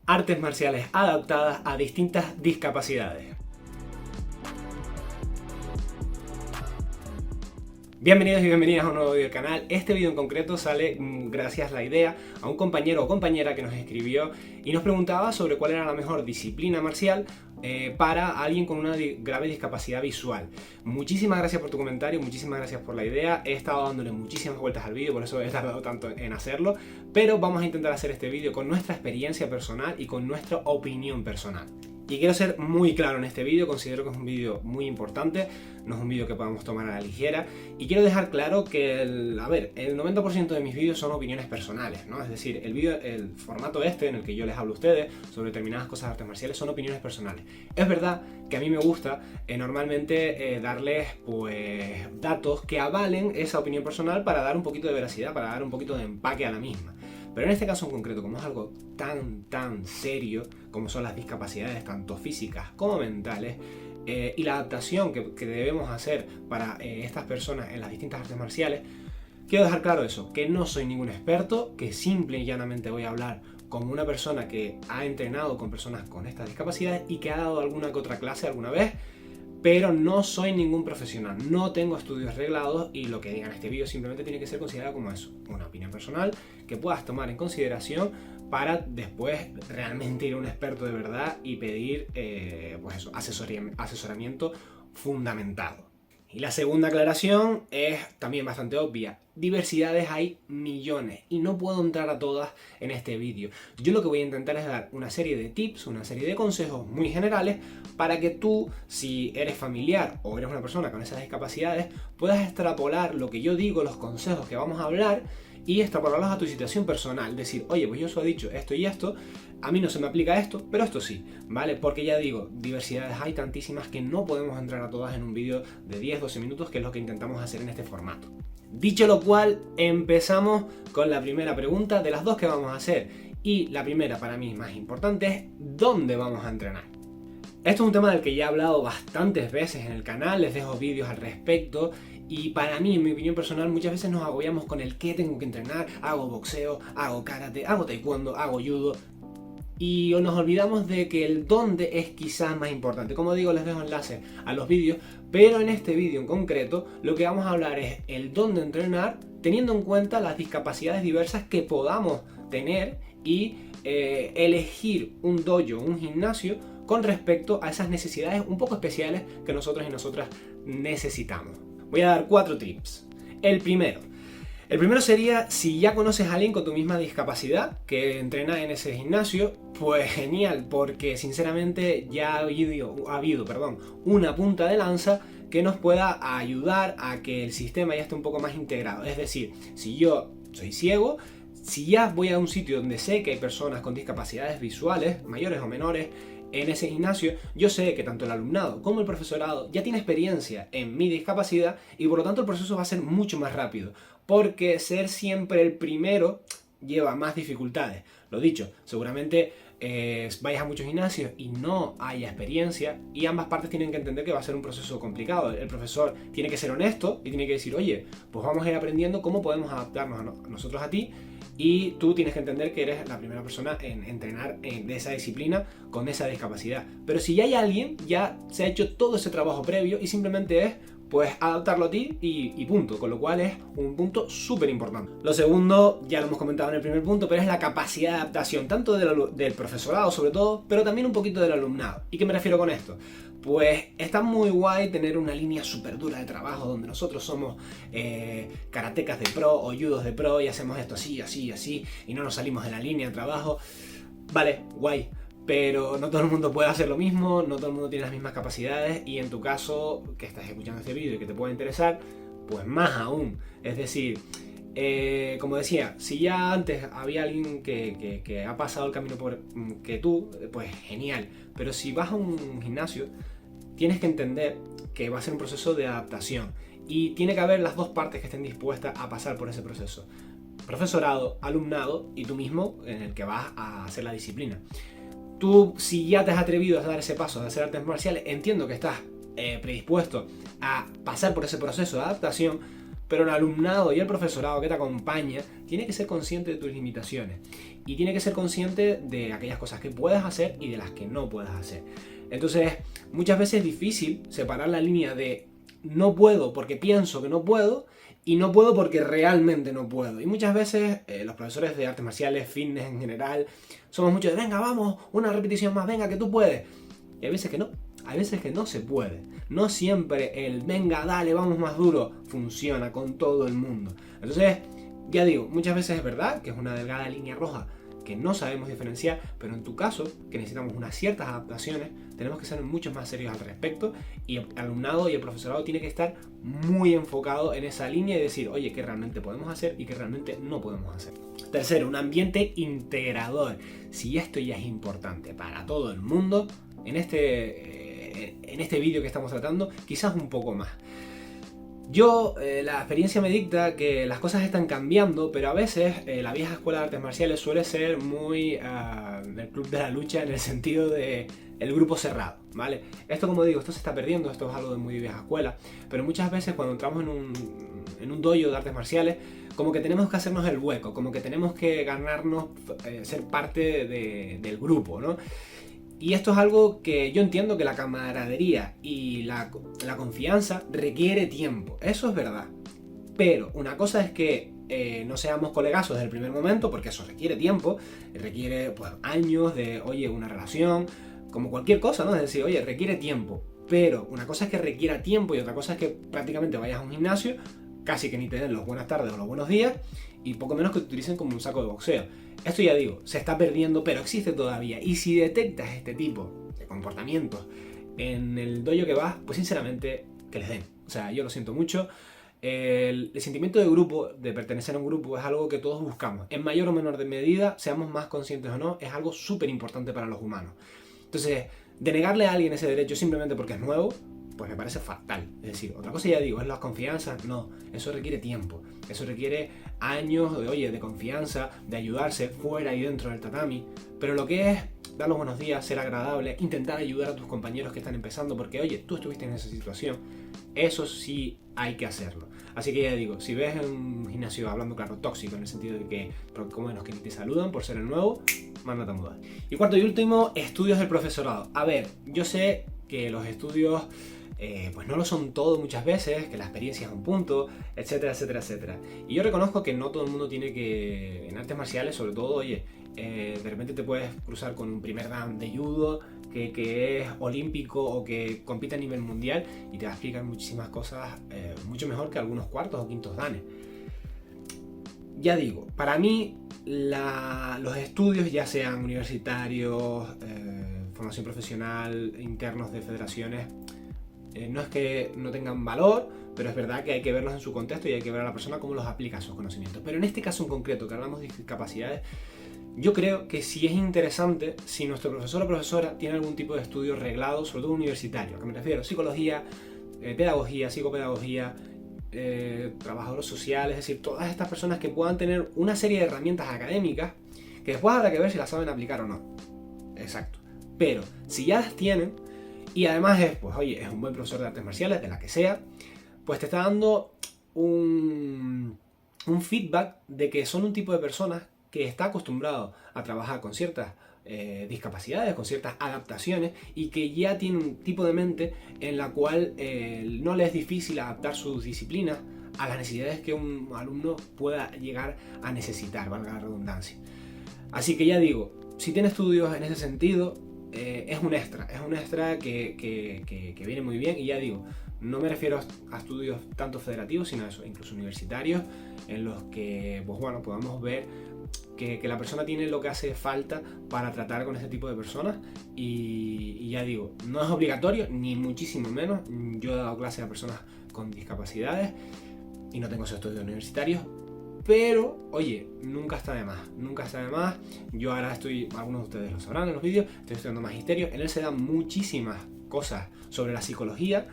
Artes marciales adaptadas a distintas discapacidades. Bienvenidos y bienvenidas a un nuevo vídeo del canal. Este vídeo en concreto sale gracias a la idea a un compañero o compañera que nos escribió y nos preguntaba sobre cuál era la mejor disciplina marcial para alguien con una grave discapacidad visual. Muchísimas gracias por tu comentario, muchísimas gracias por la idea. He estado dándole muchísimas vueltas al vídeo, por eso he tardado tanto en hacerlo, pero vamos a intentar hacer este vídeo con nuestra experiencia personal y con nuestra opinión personal. Y quiero ser muy claro en este vídeo, considero que es un vídeo muy importante, no es un vídeo que podamos tomar a la ligera, y quiero dejar claro que el 90% de mis vídeos son opiniones personales, ¿no? Es decir, el formato en el que yo les hablo a ustedes sobre determinadas cosas de artes marciales son opiniones personales. Es verdad que a mí me gusta normalmente darles pues datos que avalen esa opinión personal para dar un poquito de veracidad, para dar un poquito de empaque a la misma. Pero en este caso en concreto, como es algo tan serio como son las discapacidades tanto físicas como mentales y la adaptación que debemos hacer para estas personas en las distintas artes marciales, quiero dejar claro eso, que no soy ningún experto, que simple y llanamente voy a hablar como una persona que ha entrenado con personas con estas discapacidades y que ha dado alguna que otra clase alguna vez, pero no soy ningún profesional, no tengo estudios reglados y lo que diga en este vídeo simplemente tiene que ser considerado como eso, una opinión personal que puedas tomar en consideración para después realmente ir a un experto de verdad y pedir pues eso, asesoramiento fundamentado. Y la segunda aclaración es también bastante obvia. Diversidades hay millones y no puedo entrar a todas en este vídeo. Yo lo que voy a intentar es dar una serie de tips, una serie de consejos muy generales para que tú, si eres familiar o eres una persona con esas discapacidades, puedas extrapolar lo que yo digo, los consejos que vamos a hablar y extrapolarlos a tu situación personal. Decir, oye, pues yo os he dicho esto y esto, a mí no se me aplica esto, pero esto sí, ¿vale? Porque ya digo, diversidades hay tantísimas que no podemos entrar a todas en un vídeo de 10-12 minutos, que es lo que intentamos hacer en este formato. Dicho lo cual, empezamos con la primera pregunta de las dos que vamos a hacer. Y la primera, para mí más importante, es ¿dónde vamos a entrenar? Esto es un tema del que ya he hablado bastantes veces en el canal, les dejo vídeos al respecto. Y para mí, en mi opinión personal, muchas veces nos agobiamos con el qué tengo que entrenar. Hago boxeo, hago karate, hago taekwondo, hago judo. Y nos olvidamos de que el dónde es quizás más importante. Como digo, les dejo enlaces a los vídeos, pero en este vídeo en concreto lo que vamos a hablar es el dónde entrenar, teniendo en cuenta las discapacidades diversas que podamos tener y elegir un dojo, un gimnasio con respecto a esas necesidades un poco especiales que nosotros y nosotras necesitamos. Voy a dar 4 tips. El primero sería, si ya conoces a alguien con tu misma discapacidad que entrena en ese gimnasio, pues genial, porque sinceramente ya ha habido una punta de lanza que nos pueda ayudar a que el sistema ya esté un poco más integrado. Es decir, si yo soy ciego, si ya voy a un sitio donde sé que hay personas con discapacidades visuales, mayores o menores, en ese gimnasio, yo sé que tanto el alumnado como el profesorado ya tiene experiencia en mi discapacidad y por lo tanto el proceso va a ser mucho más rápido, porque ser siempre el primero lleva más dificultades. Lo dicho, seguramente vayas a muchos gimnasios y no haya experiencia y ambas partes tienen que entender que va a ser un proceso complicado. El profesor tiene que ser honesto y tiene que decir, oye, pues vamos a ir aprendiendo cómo podemos adaptarnos a nosotros a ti. Y tú tienes que entender que eres la primera persona en entrenar de esa disciplina con esa discapacidad. Pero si ya hay alguien, ya se ha hecho todo ese trabajo previo y simplemente es pues adaptarlo a ti y punto. Con lo cual es un punto súper importante. Lo segundo, ya lo hemos comentado en el primer punto, pero es la capacidad de adaptación, tanto del profesorado sobre todo, pero también un poquito del alumnado. ¿Y qué me refiero con esto? Pues está muy guay tener una línea súper dura de trabajo donde nosotros somos karatecas de pro o judos de pro y hacemos esto así, así, así y no nos salimos de la línea de trabajo. Vale, guay, pero no todo el mundo puede hacer lo mismo, no todo el mundo tiene las mismas capacidades y en tu caso, que estás escuchando este vídeo y que te pueda interesar, pues más aún. Es decir, como decía, si ya antes había alguien que ha pasado el camino que tú, pues genial. Pero si vas a un gimnasio, tienes que entender que va a ser un proceso de adaptación y tiene que haber las dos partes que estén dispuestas a pasar por ese proceso. Profesorado, alumnado y tú mismo en el que vas a hacer la disciplina. Tú, si ya te has atrevido a dar ese paso de hacer artes marciales, entiendo que estás predispuesto a pasar por ese proceso de adaptación, pero el alumnado y el profesorado que te acompaña tiene que ser consciente de tus limitaciones. y tiene que ser consciente de aquellas cosas que puedes hacer y de las que no puedes hacer. Entonces, muchas veces es difícil separar la línea de no puedo porque pienso que no puedo y no puedo porque realmente no puedo. Y muchas veces los profesores de artes marciales, fitness en general, somos muchos de venga, vamos, una repetición más, venga, que tú puedes. Y hay veces que no, hay veces que no se puede. No siempre el venga, dale, vamos más duro funciona con todo el mundo. Entonces, ya digo, muchas veces es verdad que es una delgada línea roja que no sabemos diferenciar, pero en tu caso, que necesitamos unas ciertas adaptaciones, tenemos que ser mucho más serios al respecto y el alumnado y el profesorado tiene que estar muy enfocado en esa línea y decir, oye, ¿qué realmente podemos hacer y qué realmente no podemos hacer? Tercero, un ambiente integrador. Si esto ya es importante para todo el mundo, en este vídeo que estamos tratando, quizás un poco más. Yo, la experiencia me dicta que las cosas están cambiando, pero a veces la vieja escuela de artes marciales suele ser muy del club de la lucha en el sentido de el grupo cerrado, ¿vale? Esto, como digo, esto se está perdiendo, esto es algo de muy vieja escuela, pero muchas veces cuando entramos en un dojo de artes marciales, como que tenemos que hacernos el hueco, como que tenemos que ganarnos ser parte del grupo, ¿no? Y esto es algo que yo entiendo que la camaradería y la confianza requiere tiempo, eso es verdad. Pero una cosa es que no seamos colegazos desde el primer momento, porque eso requiere tiempo, requiere pues, años de, oye, una relación, como cualquier cosa, ¿no? Es decir, oye, requiere tiempo. Pero una cosa es que requiera tiempo y otra cosa es que prácticamente vayas a un gimnasio, casi que ni te den los buenas tardes o los buenos días, y poco menos que te utilicen como un saco de boxeo. Esto ya digo, se está perdiendo, pero existe todavía. Y si detectas este tipo de comportamientos en el dojo que vas, pues sinceramente, que les den. O sea, yo lo siento mucho. El sentimiento de grupo, de pertenecer a un grupo, es algo que todos buscamos. En mayor o menor medida, seamos más conscientes o no, es algo súper importante para los humanos. Entonces, denegarle a alguien ese derecho simplemente porque es nuevo, pues me parece fatal. Es decir, otra cosa ya digo, es la confianza. No, eso requiere tiempo. Eso requiere años de confianza, de ayudarse fuera y dentro del tatami. Pero lo que es dar los buenos días, ser agradable, intentar ayudar a tus compañeros que están empezando, porque oye, tú estuviste en esa situación, eso sí hay que hacerlo. Así que ya digo, si ves un gimnasio, hablando claro, tóxico, en el sentido de que como menos que ni te saludan por ser el nuevo, mándate a mudar. Y cuarto y último, estudios del profesorado. A ver, yo sé que los estudios pues no lo son todo muchas veces, que la experiencia es un punto, etcétera, etcétera, etcétera. Y yo reconozco que no todo el mundo tiene que, en artes marciales sobre todo, oye, de repente te puedes cruzar con un primer dan de judo que es olímpico o que compite a nivel mundial y te va a explicar muchísimas cosas mucho mejor que algunos cuartos o quintos danes. Ya digo, para mí los estudios, ya sean universitarios, formación profesional, internos de federaciones, no es que no tengan valor, pero es verdad que hay que verlos en su contexto y hay que ver a la persona cómo los aplica a sus conocimientos. Pero en este caso en concreto, que hablamos de discapacidades, yo creo que sí es interesante si nuestro profesor o profesora tiene algún tipo de estudio reglado, sobre todo universitario, ¿a qué me refiero? Psicología, pedagogía, psicopedagogía, trabajadores sociales, es decir, todas estas personas que puedan tener una serie de herramientas académicas que después habrá que ver si las saben aplicar o no. Exacto. Pero si ya las tienen, y además pues oye, es un buen profesor de artes marciales, de la que sea, pues te está dando un feedback de que son un tipo de personas que está acostumbrado a trabajar con ciertas discapacidades, con ciertas adaptaciones y que ya tiene un tipo de mente en la cual no le es difícil adaptar sus disciplinas a las necesidades que un alumno pueda llegar a necesitar, valga la redundancia. Así que ya digo, si tiene estudios en ese sentido, es un extra que viene muy bien. Y ya digo, no me refiero a estudios tanto federativos, sino a eso, incluso universitarios, en los que pues bueno, podamos ver que la persona tiene lo que hace falta para tratar con ese tipo de personas. Y ya digo, no es obligatorio, ni muchísimo menos. Yo he dado clases a personas con discapacidades y no tengo esos estudios universitarios. Pero, oye, nunca está de más, nunca está de más. Yo ahora algunos de ustedes lo sabrán en los vídeos, estoy estudiando magisterio. En él se dan muchísimas cosas sobre la psicología,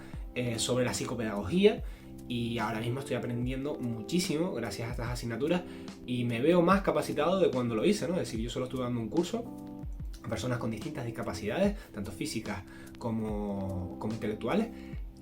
sobre la psicopedagogía. Y ahora mismo estoy aprendiendo muchísimo gracias a estas asignaturas y me veo más capacitado de cuando lo hice, ¿no? Es decir, yo solo estuve dando un curso a personas con distintas discapacidades, tanto físicas como intelectuales.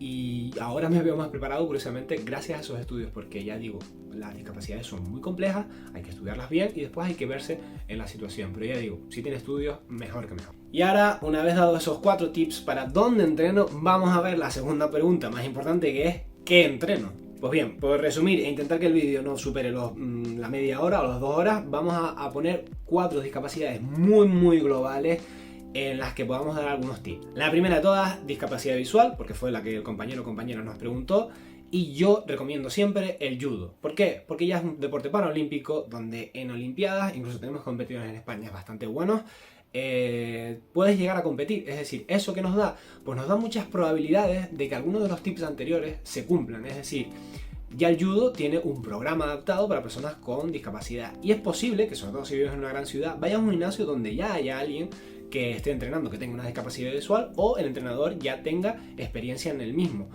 y ahora me veo más preparado, curiosamente, gracias a esos estudios, porque ya digo, las discapacidades son muy complejas, hay que estudiarlas bien y después hay que verse en la situación. Pero ya digo, si tiene estudios, mejor que mejor. Y ahora, una vez dado esos 4 tips para dónde entreno, vamos a ver la segunda pregunta más importante, que es ¿qué entreno? Pues bien, por resumir e intentar que el vídeo no supere la media hora o las 2 horas, vamos a poner 4 discapacidades muy globales en las que podamos dar algunos tips. La primera de todas, discapacidad visual, porque fue la que el compañero o compañera nos preguntó, y yo recomiendo siempre el judo. ¿Por qué? Porque ya es un deporte paralímpico donde en Olimpiadas, incluso tenemos competidores en España bastante buenos, puedes llegar a competir. Es decir, ¿eso que nos da? Pues nos da muchas probabilidades de que algunos de los tips anteriores se cumplan. Es decir, ya el judo tiene un programa adaptado para personas con discapacidad y es posible que, sobre todo si vives en una gran ciudad, vayas a un gimnasio donde ya haya alguien que esté entrenando, que tenga una discapacidad visual, o el entrenador ya tenga experiencia en el mismo.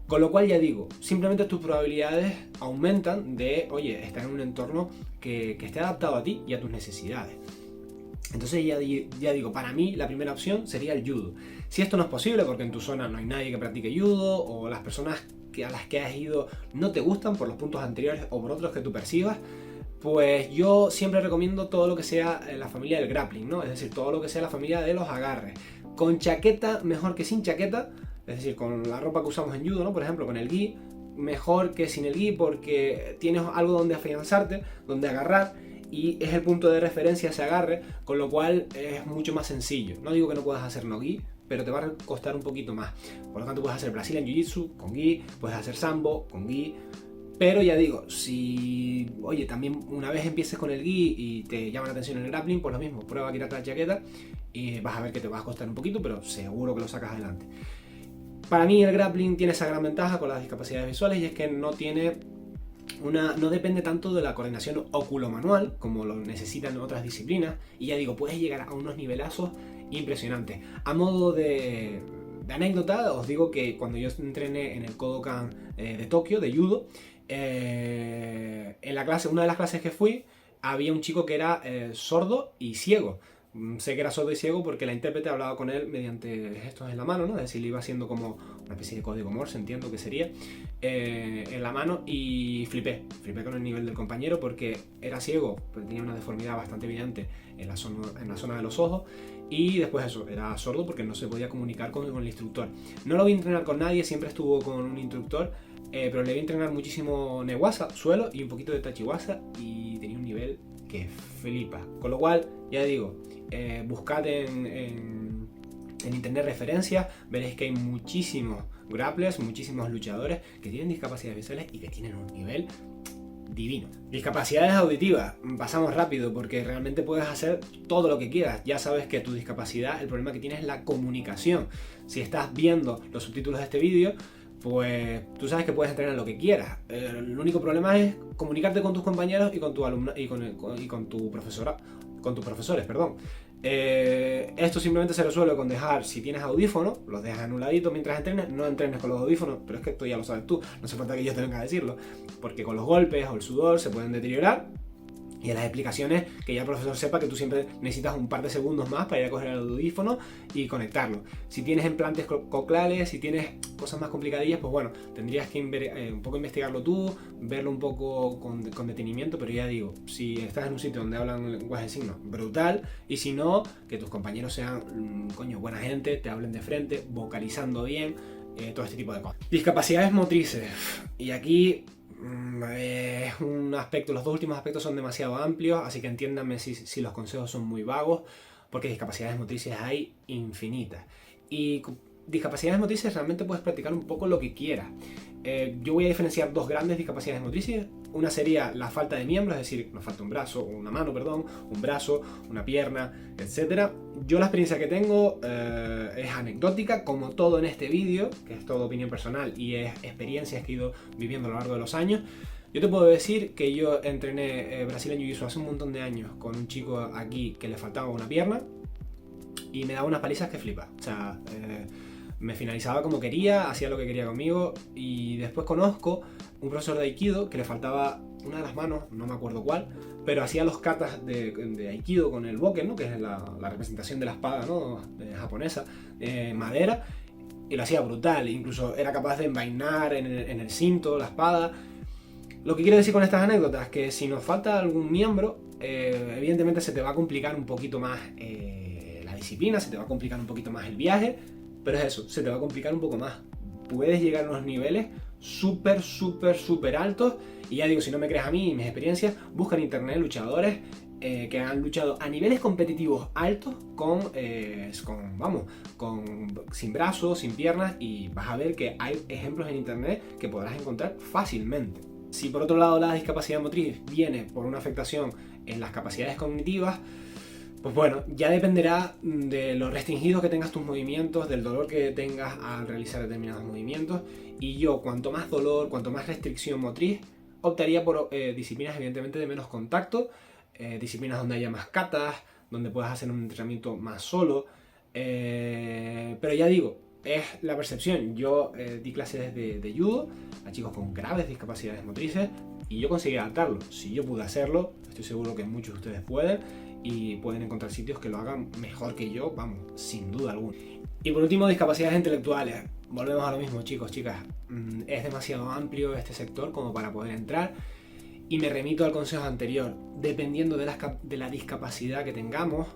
Con lo cual, ya digo, simplemente tus probabilidades aumentan de, oye, estar en un entorno que esté adaptado a ti y a tus necesidades. Entonces ya digo, para mí la primera opción sería el judo. Si esto no es posible porque en tu zona no hay nadie que practique judo, o las personas a las que has ido no te gustan por los puntos anteriores o por otros que tú percibas, pues yo siempre recomiendo todo lo que sea la familia del grappling, ¿no? Es decir, todo lo que sea la familia de los agarres. Con chaqueta mejor que sin chaqueta, es decir, con la ropa que usamos en judo, ¿no? Por ejemplo, con el gi, mejor que sin el gi porque tienes algo donde afianzarte, donde agarrar, y es el punto de referencia ese agarre, con lo cual es mucho más sencillo. No digo que no puedas hacer no gi, pero te va a costar un poquito más. Por lo tanto, puedes hacer Brazilian Jiu-Jitsu con gi, puedes hacer Sambo con gi. Pero ya digo, si, oye, también una vez empieces con el gi y te llama la atención el grappling, pues lo mismo, prueba a quitarte la chaqueta y vas a ver que te va a costar un poquito, pero seguro que lo sacas adelante. Para mí el grappling tiene esa gran ventaja con las discapacidades visuales, y es que no depende tanto de la coordinación óculo-manual como lo necesitan otras disciplinas, y ya digo, puedes llegar a unos nivelazos impresionantes. A modo de anécdota, os digo que cuando yo entrené en el Kodokan de Tokio, de judo, en la clase, una de las clases que fui, había un chico que era sordo y ciego. Sé que era sordo y ciego porque la intérprete hablaba con él mediante gestos en la mano, ¿no? Es decir, le iba haciendo como una especie de código Morse, entiendo que sería, en la mano, y flipé con el nivel del compañero porque era ciego, pero tenía una deformidad bastante evidente en la zona de los ojos, y después eso, era sordo porque no se podía comunicar con el instructor. No lo vi entrenar con nadie, siempre estuvo con un instructor, pero le vi entrenar muchísimo Newaza, suelo, y un poquito de Tachiwaza, y tenía un nivel que flipa. Con lo cual, ya digo, buscad en internet referencias, veréis que hay muchísimos grapplers, muchísimos luchadores que tienen discapacidades visuales y que tienen un nivel divino. Discapacidades auditivas, pasamos rápido porque realmente puedes hacer todo lo que quieras. Ya sabes que tu discapacidad, el problema que tienes es la comunicación. Si estás viendo los subtítulos de este vídeo, pues tú sabes que puedes entrenar lo que quieras. El único problema es comunicarte con tus compañeros y con tu alumno y con tu profesora, con tus profesores, perdón. Esto simplemente se resuelve con dejar, si tienes audífonos, los dejas en un ladito mientras entrenes. No entrenes con los audífonos, pero es que esto ya lo sabes tú, no hace falta que yo te venga a decirlo, porque con los golpes o el sudor se pueden deteriorar. Y en las explicaciones, que ya el profesor sepa que tú siempre necesitas un par de segundos más para ir a coger el audífono y conectarlo. Si tienes implantes cocleares, si tienes cosas más complicadillas, pues bueno, tendrías que un poco investigarlo tú, verlo un poco con detenimiento, pero ya digo, si estás en un sitio donde hablan lenguaje de signos, brutal, y si no, que tus compañeros sean, buena gente, te hablen de frente, vocalizando bien, todo este tipo de cosas. Discapacidades motrices, y aquí es un aspecto, los dos últimos aspectos son demasiado amplios, así que entiéndanme si los consejos son muy vagos, porque discapacidades motrices hay infinitas. Y discapacidades motrices realmente puedes practicar un poco lo que quieras. Yo voy a diferenciar dos grandes discapacidades motrices. Una sería la falta de miembros, es decir, nos falta un brazo, una mano, perdón, un brazo, una pierna, etc. Yo la experiencia que tengo es anecdótica, como todo en este vídeo, que es todo opinión personal y es experiencias que he ido viviendo a lo largo de los años. Yo te puedo decir que yo entrené Brazilian Jiu-Jitsu hace un montón de años con un chico aquí que le faltaba una pierna y me daba unas palizas que flipa. O sea, me finalizaba como quería, hacía lo que quería conmigo. Y después conozco un profesor de Aikido que le faltaba una de las manos, no me acuerdo cuál, pero hacía los katas de Aikido con el boken, ¿no? Que es la representación de la espada, ¿no? Japonesa, madera. y lo hacía brutal, incluso era capaz de envainar en el cinto, la espada. Lo que quiero decir con estas anécdotas es que si nos falta algún miembro, evidentemente se te va a complicar un poquito más la disciplina, se te va a complicar un poquito más el viaje, pero es eso, se te va a complicar un poco más. Puedes llegar a unos niveles súper altos, y ya digo, si no me crees a mí y mis experiencias, busca en internet luchadores que han luchado a niveles competitivos altos sin brazos, sin piernas, y vas a ver que hay ejemplos en internet que podrás encontrar fácilmente. Si por otro lado la discapacidad motriz viene por una afectación en las capacidades cognitivas, pues bueno, ya dependerá de lo restringidos que tengas tus movimientos, del dolor que tengas al realizar determinados movimientos, y yo, cuanto más dolor, cuanto más restricción motriz, optaría por disciplinas evidentemente de menos contacto, disciplinas donde haya más katas, donde puedas hacer un entrenamiento más solo, pero ya digo, es la percepción. Yo di clases de judo a chicos con graves discapacidades motrices y yo conseguí adaptarlo. Si yo pude hacerlo, estoy seguro que muchos de ustedes pueden, y pueden encontrar sitios que lo hagan mejor que yo, vamos, sin duda alguna. Y por último, discapacidades intelectuales. Volvemos a lo mismo, chicos, chicas. Es demasiado amplio este sector como para poder entrar, y me remito al consejo anterior. Dependiendo de la discapacidad que tengamos,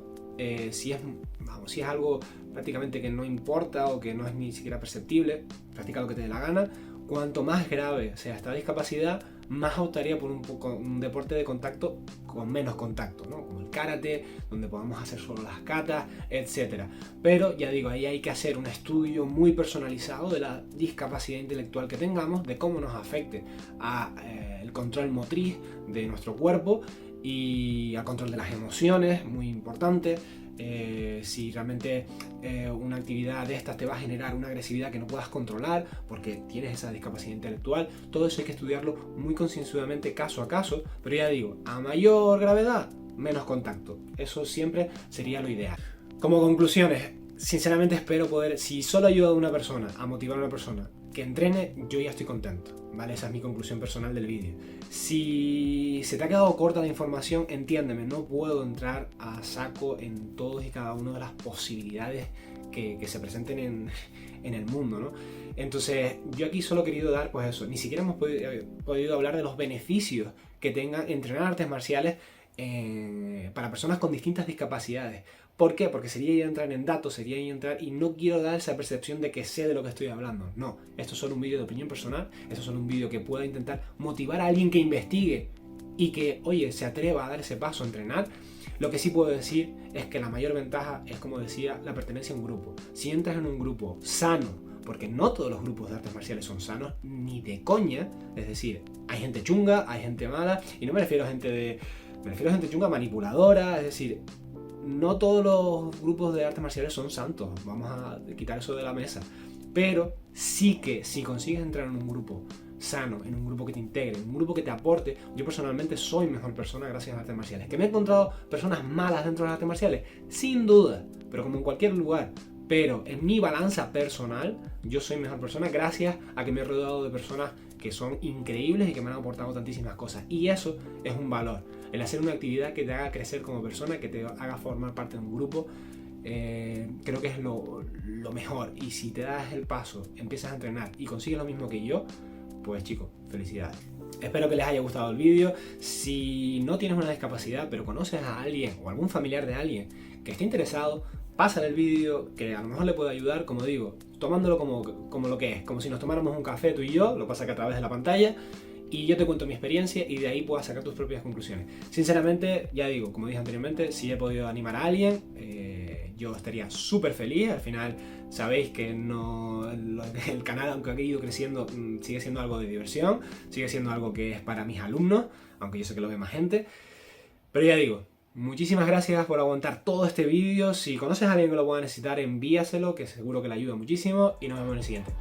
si es algo prácticamente que no importa o que no es ni siquiera perceptible, practica lo que te dé la gana. Cuanto más grave sea esta discapacidad, más optaría por un deporte de contacto con menos contacto, ¿no? Como el karate, donde podamos hacer solo las katas, etc. Pero ya digo, ahí hay que hacer un estudio muy personalizado de la discapacidad intelectual que tengamos, de cómo nos afecte al control motriz de nuestro cuerpo y al control de las emociones, muy importante. Si realmente una actividad de estas te va a generar una agresividad que no puedas controlar porque tienes esa discapacidad intelectual, todo eso hay que estudiarlo muy concienzudamente, caso a caso. Pero ya digo, a mayor gravedad, menos contacto. Eso siempre sería lo ideal. Como conclusiones, sinceramente espero poder, si solo ayuda a una persona, a motivar a una persona que entrene, yo ya estoy contento, ¿vale? Esa es mi conclusión personal del vídeo. Si se te ha quedado corta la información, entiéndeme, no puedo entrar a saco en todos y cada una de las posibilidades que se presenten en el mundo, ¿no? Entonces, yo aquí solo he querido dar, pues eso, ni siquiera hemos podido hablar de los beneficios que tenga entrenar artes marciales para personas con distintas discapacidades. ¿Por qué? Porque sería entrar en datos, sería entrar, y no quiero dar esa percepción de que sé de lo que estoy hablando. No, esto es solo un vídeo de opinión personal, esto es solo un vídeo que pueda intentar motivar a alguien que investigue y que, oye, se atreva a dar ese paso a entrenar. Lo que sí puedo decir es que la mayor ventaja es, como decía, la pertenencia a un grupo. Si entras en un grupo sano, porque no todos los grupos de artes marciales son sanos, ni de coña, es decir, hay gente chunga, hay gente mala, y no me refiero a gente chunga manipuladora, es decir, no todos los grupos de artes marciales son santos, vamos a quitar eso de la mesa. Pero sí que si consigues entrar en un grupo sano, en un grupo que te integre, en un grupo que te aporte, yo personalmente soy mejor persona gracias a las artes marciales. ¿Que me he encontrado personas malas dentro de las artes marciales? Sin duda, pero como en cualquier lugar. Pero en mi balanza personal, yo soy mejor persona gracias a que me he rodeado de personas que son increíbles y que me han aportado tantísimas cosas. Y eso es un valor. El hacer una actividad que te haga crecer como persona, que te haga formar parte de un grupo, creo que es lo mejor. Y si te das el paso, empiezas a entrenar y consigues lo mismo que yo, pues chicos, felicidades. Espero que les haya gustado el vídeo. Si no tienes una discapacidad, pero conoces a alguien o algún familiar de alguien que esté interesado, pásale el vídeo, que a lo mejor le puede ayudar, como digo, tomándolo como lo que es, como si nos tomáramos un café tú y yo, lo pasa que a través de la pantalla, y yo te cuento mi experiencia y de ahí puedas sacar tus propias conclusiones. Sinceramente, ya digo, como dije anteriormente, si he podido animar a alguien, yo estaría súper feliz. Al final sabéis que el canal, aunque ha ido creciendo, sigue siendo algo de diversión, sigue siendo algo que es para mis alumnos, aunque yo sé que lo ve más gente. Pero ya digo, muchísimas gracias por aguantar todo este vídeo. Si conoces a alguien que lo pueda necesitar, envíaselo, que seguro que le ayuda muchísimo, y nos vemos en el siguiente.